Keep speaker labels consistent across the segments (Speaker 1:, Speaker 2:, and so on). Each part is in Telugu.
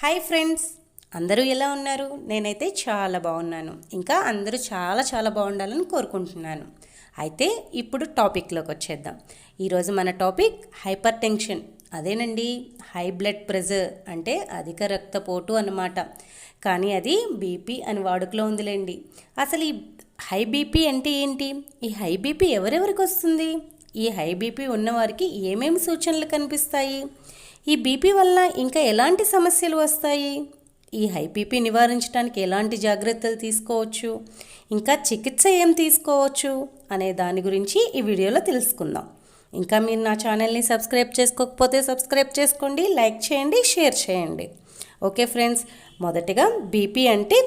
Speaker 1: హాయ్ ఫ్రెండ్స్, అందరూ ఎలా ఉన్నారు? నేనైతే చాలా బాగున్నాను. ఇంకా అందరూ చాలా చాలా బాగుండాలని కోరుకుంటున్నాను. అయితే ఇప్పుడు టాపిక్లోకి వచ్చేద్దాం. ఈరోజు మన టాపిక్ హైపర్ టెన్షన్. అదేనండి, హై బ్లడ్ ప్రెషర్ అంటే అధిక రక్తపోటు అన్నమాట. కానీ అది బీపీ అని వాడుకలో ఉందిలేండి. అసలు ఈ హై బీపీ అంటే ఏంటి? ఈ హై బీపీ ఎవరెవరికి వస్తుంది? ఈ హై బీపీ ఉన్నవారికి ఏమేమి సూచనలు కనిపిస్తాయి? ఈ బీపీ వల్ల ఇంకా ఎలాంటి సమస్యలు వస్తాయి? ఈ హై బీపీ నివారించడానికి ఎలాంటి జాగ్రత్తలు తీసుకోవచ్చు, ఇంకా చికిత్స ఏం తీసుకోవచ్చు అనే దాని గురించి ఈ వీడియోలో తెలుసుకుందాం. ఇంకా మీరు నా ఛానల్ని సబ్స్క్రైబ్ చేసుకోకపోతే సబ్స్క్రైబ్ చేసుకోండి, లైక్ చేయండి, షేర్ చేయండి. ఓకే ఫ్రెండ్స్, మొదటిగా బీపీ అంటే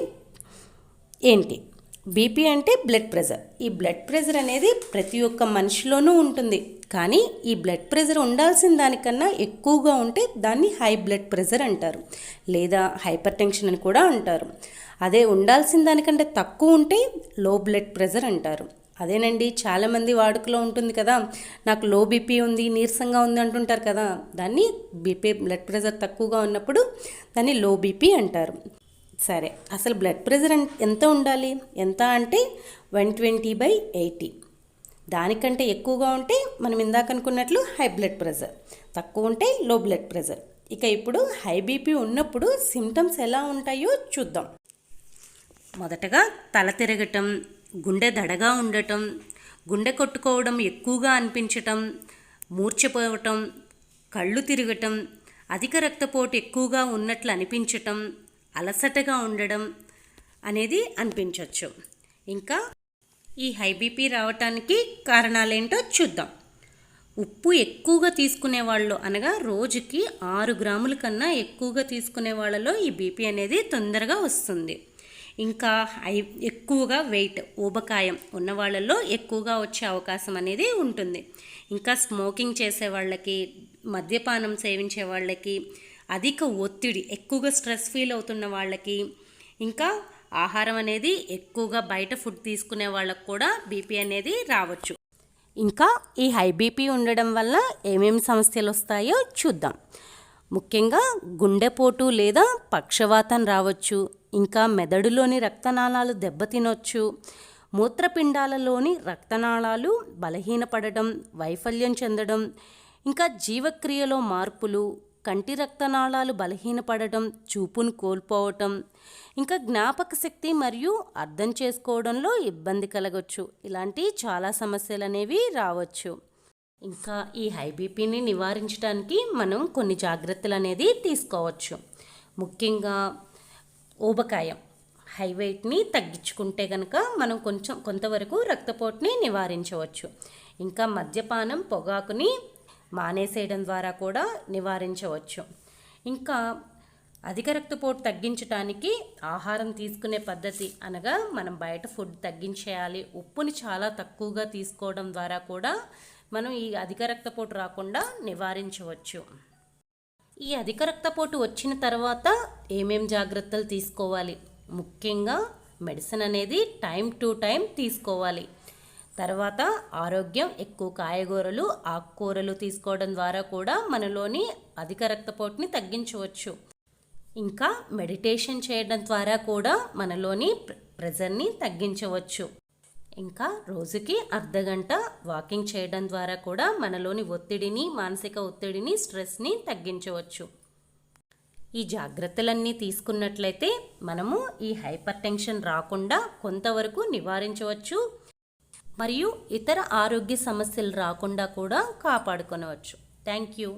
Speaker 1: ఏంటి? బీపీ అంటే బ్లడ్ ప్రెషర్. ఈ బ్లడ్ ప్రెషర్ అనేది ప్రతి ఒక్క మనిషిలోనూ ఉంటుంది. కానీ ఈ బ్లడ్ ప్రెషర్ ఉండాల్సిన దానికన్నా ఎక్కువగా ఉంటే దాన్ని హై బ్లడ్ ప్రెషర్ అంటారు, లేదా హైపర్ టెన్షన్ అని కూడా అంటారు. అదే ఉండాల్సిన దానికంటే తక్కువ ఉంటే లో బ్లడ్ ప్రెషర్ అంటారు. అదేనండి, చాలామంది వాడుకలో ఉంటుంది కదా, నాకు లో బీపీ ఉంది, నీరసంగా ఉంది అంటుంటారు కదా, దాన్ని బీపీ బ్లడ్ ప్రెషర్ తక్కువగా ఉన్నప్పుడు దాన్ని లో బీపీ అంటారు. సరే, అసలు బ్లడ్ ప్రెషర్ ఎంత ఉండాలి? ఎంత అంటే 120/80. దానికంటే ఎక్కువగా ఉంటే మనం ఇందాక అనుకున్నట్లు హై బ్లడ్ ప్రెషర్, తక్కువ ఉంటే లో బ్లడ్ ప్రెషర్. ఇక ఇప్పుడు హై బీపీ ఉన్నప్పుడు సిమ్టమ్స్ ఎలా ఉంటాయో చూద్దాం. మొదటగా తల తిరగటం, గుండె దడగా ఉండటం, గుండె కొట్టుకోవడం ఎక్కువగా అనిపించటం, మూర్ఛపోవటం, కళ్ళు తిరగటం, అధిక రక్తపోటు ఎక్కువగా ఉన్నట్లు అనిపించటం, అలసటగా ఉండడం అనేది అనిపించవచ్చు. ఇంకా ఈ హై బీపీ రావటానికి కారణాలేంటో చూద్దాం. ఉప్పు ఎక్కువగా తీసుకునే వాళ్ళు, అనగా రోజుకి 6 గ్రాముల కన్నా ఎక్కువగా తీసుకునే వాళ్ళలో ఈ బీపీ అనేది తొందరగా వస్తుంది. ఇంకా ఎక్కువగా వెయిట్, ఊబకాయం ఉన్న వాళ్ళలో ఎక్కువగా వచ్చే అవకాశం అనేది ఉంటుంది. ఇంకా స్మోకింగ్ చేసే వాళ్ళకి, మద్యపానం సేవించే వాళ్ళకి, అధిక ఒత్తిడి, ఎక్కువగా స్ట్రెస్ ఫీల్ అవుతున్న వాళ్ళకి, ఇంకా ఆహారం అనేది ఎక్కువగా బయట ఫుడ్ తీసుకునే వాళ్ళకు కూడా బీపీ అనేది రావచ్చు. ఇంకా ఈ హై బీపీ ఉండడం వల్ల ఏమేమి సమస్యలు వస్తాయో చూద్దాం. ముఖ్యంగా గుండెపోటు లేదా పక్షవాతం రావచ్చు. ఇంకా మెదడులోని రక్తనాళాలు దెబ్బతినొచ్చు. మూత్రపిండాలలోని రక్తనాళాలు బలహీనపడడం, వైఫల్యం చెందడం, ఇంకా జీవక్రియలో మార్పులు, కంటి రక్తనాళాలు బలహీనపడటం, చూపును కోల్పోవటం, ఇంకా జ్ఞాపక శక్తి మరియు అర్థం చేసుకోవడంలో ఇబ్బంది కలగవచ్చు. ఇలాంటి చాలా సమస్యలు అనేవి రావచ్చు. ఇంకా ఈ హై బీపీని నివారించడానికి మనం కొన్ని జాగ్రత్తలు అనేది తీసుకోవచ్చు. ముఖ్యంగా ఊబకాయం, హై వెయిట్ని తగ్గించుకుంటే కనుక మనం కొంతవరకు రక్తపోటుని నివారించవచ్చు. ఇంకా మద్యపానం, పొగాకుని మానేసేయడం ద్వారా కూడా నివారించవచ్చు. ఇంకా అధిక రక్తపోటు తగ్గించడానికి ఆహారం తీసుకునే పద్ధతి, అనగా మనం బయట ఫుడ్ తగ్గించేయాలి. ఉప్పుని చాలా తక్కువగా తీసుకోవడం ద్వారా కూడా మనం ఈ అధిక రక్తపోటు రాకుండా నివారించవచ్చు. ఈ అధిక రక్తపోటు వచ్చిన తర్వాత ఏమేం జాగ్రత్తలు తీసుకోవాలి? ముఖ్యంగా మెడిసిన్ అనేది టైం టు టైం తీసుకోవాలి. తర్వాత ఆరోగ్యం, ఎక్కువ కాయగూరలు, ఆకుకూరలు తీసుకోవడం ద్వారా కూడా మనలోని అధిక రక్తపోటుని తగ్గించవచ్చు. ఇంకా మెడిటేషన్ చేయడం ద్వారా కూడా మనలోని ప్రెషర్ని తగ్గించవచ్చు. ఇంకా రోజుకి అర్ధగంట వాకింగ్ చేయడం ద్వారా కూడా మనలోని ఒత్తిడిని, మానసిక ఒత్తిడిని, స్ట్రెస్ని తగ్గించవచ్చు. ఈ జాగ్రత్తలన్నీ తీసుకున్నట్లయితే మనము ఈ హైపర్ టెన్షన్ రాకుండా కొంతవరకు నివారించవచ్చు మరియు ఇతర ఆరోగ్య సమస్యలు రాకుండా కూడా కాపాడుకొనవచ్చు. Thank you.